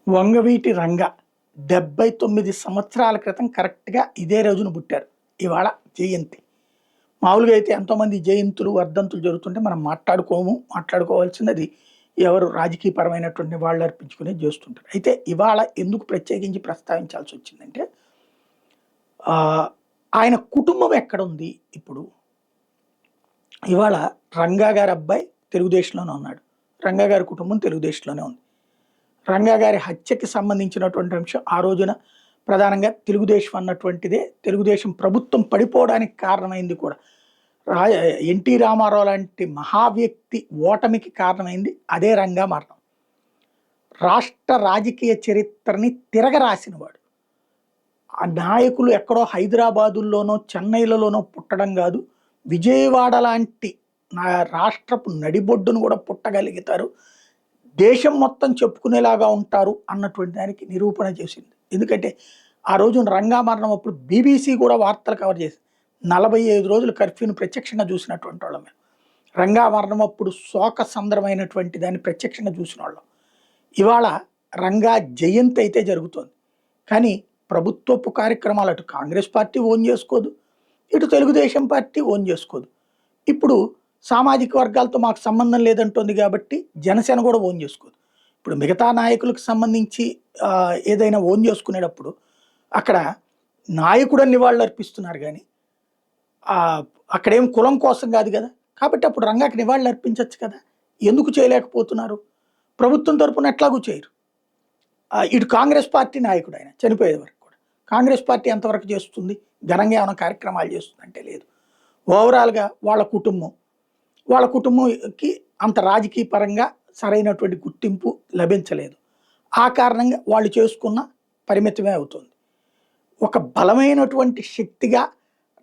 వంగవీటి రంగ 79 సంవత్సరాల క్రితం కరెక్ట్‌గా ఇదే రోజున పుట్టారు. ఇవాళ జయంతి. మామూలుగా అయితే ఎంతోమంది జయంతులు, వర్ధంతులు జరుగుతుంటే మనం మాట్లాడుకోము. మాట్లాడుకోవాల్సినది ఎవరు రాజకీయపరమైనటువంటి వాళ్ళు అర్పించుకునేది చేస్తుంటారు. అయితే ఇవాళ ఎందుకు ప్రత్యేకించి ప్రస్తావించాల్సొచ్చిందంటే ఆయన కుటుంబం ఎక్కడుంది ఇప్పుడు? ఇవాళ రంగా గారి అబ్బాయి తెలుగుదేశంలోనే ఉన్నాడు. రంగా గారి కుటుంబం తెలుగుదేశంలోనే ఉంది. రంగా గారి హత్యకి సంబంధించినటువంటి అంశం ఆ రోజున ప్రధానంగా తెలుగుదేశం అన్నటువంటిదే తెలుగుదేశం ప్రభుత్వం పడిపోవడానికి కారణమైంది కూడా. రా ఎన్టీ రామారావు లాంటి మహావ్యక్తి ఓటమికి కారణమైంది అదే రంగా మరణం. రాష్ట్ర రాజకీయ చరిత్రని తిరగరాసినవాడు. ఆ నాయకులు ఎక్కడో హైదరాబాదుల్లోనో చెన్నైలలోనో పుట్టడం కాదు, విజయవాడ లాంటి నా రాష్ట్రపు నడిబొడ్డును కూడా పుట్టగలుగుతారు, దేశం మొత్తం చెప్పుకునేలాగా ఉంటారు అన్నటువంటి దానికి నిరూపణ చేసింది. ఎందుకంటే ఆ రోజున రంగా మరణం అప్పుడు బీబీసీ కూడా వార్తలు కవర్ చేసింది. 45 రోజులు కర్ఫ్యూని ప్రత్యక్షంగా చూసినటువంటి వాళ్ళం మేము. రంగా మరణం అప్పుడు శోక సందర్భమైనటువంటి దాన్ని ప్రత్యక్షంగా చూసిన వాళ్ళం. ఇవాళ రంగా జయంతి అయితే జరుగుతోంది, కానీ ప్రభుత్వపు కార్యక్రమాలు అటు కాంగ్రెస్ పార్టీ ఓన్ చేసుకోదు, ఇటు తెలుగుదేశం పార్టీ ఓన్ చేసుకోదు. ఇప్పుడు సామాజిక వర్గాలతో మాకు సంబంధం లేదంటోంది కాబట్టి జనసేన కూడా ఓన్ చేసుకోదు. ఇప్పుడు మిగతా నాయకులకు సంబంధించి ఏదైనా ఓన్ చేసుకునేటప్పుడు అక్కడ నాయకుడు నివాళులు అర్పిస్తున్నారు, కానీ అక్కడేం కులం కోసం కాదు కదా. కాబట్టి అప్పుడు రంగాకి నివాళులు అర్పించవచ్చు కదా. ఎందుకు చేయలేకపోతున్నారు? ప్రభుత్వం తరపున ఎట్లాగూ చేయరు. ఇటు కాంగ్రెస్ పార్టీ నాయకుడు ఆయన చనిపోయే వరకు కూడా కాంగ్రెస్ పార్టీ ఎంతవరకు చేస్తుంది? ఘనంగా ఏమైనా కార్యక్రమాలు చేస్తుందంటే లేదు. ఓవరాల్గా వాళ్ళ కుటుంబంకి అంత రాజకీయ పరంగా సరైనటువంటి గుర్తింపు లభించలేదు. ఆ కారణంగా వాళ్ళు చేసుకున్న పరిమితమే అవుతుంది. ఒక బలమైనటువంటి శక్తిగా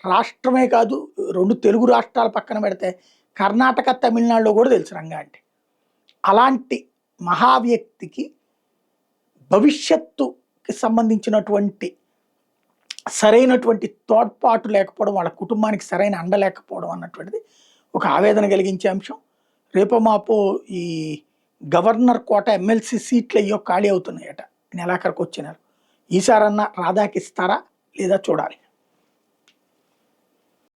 రాష్ట్రమే కాదు, 2 తెలుగు రాష్ట్రాల పక్కన పెడితే కర్ణాటక, తమిళనాడులో కూడా తెలుసు రంగా అంటే. అలాంటి మహావ్యక్తికి భవిష్యత్తుకి సంబంధించినటువంటి సరైనటువంటి తోడ్పాటు లేకపోవడం, వాళ్ళ కుటుంబానికి సరైన అండ లేకపోవడం అన్నటువంటిది ఒక ఆవేదన కలిగించే అంశం. రేపో మాపో ఈ గవర్నర్ కోట ఎమ్మెల్సీ సీట్లు అయ్యో ఖాళీ అవుతున్నాయట నెలాఖరికి వచ్చినారు. ఈసారన్నా రాధాకి ఇస్తారా లేదా చూడాలి.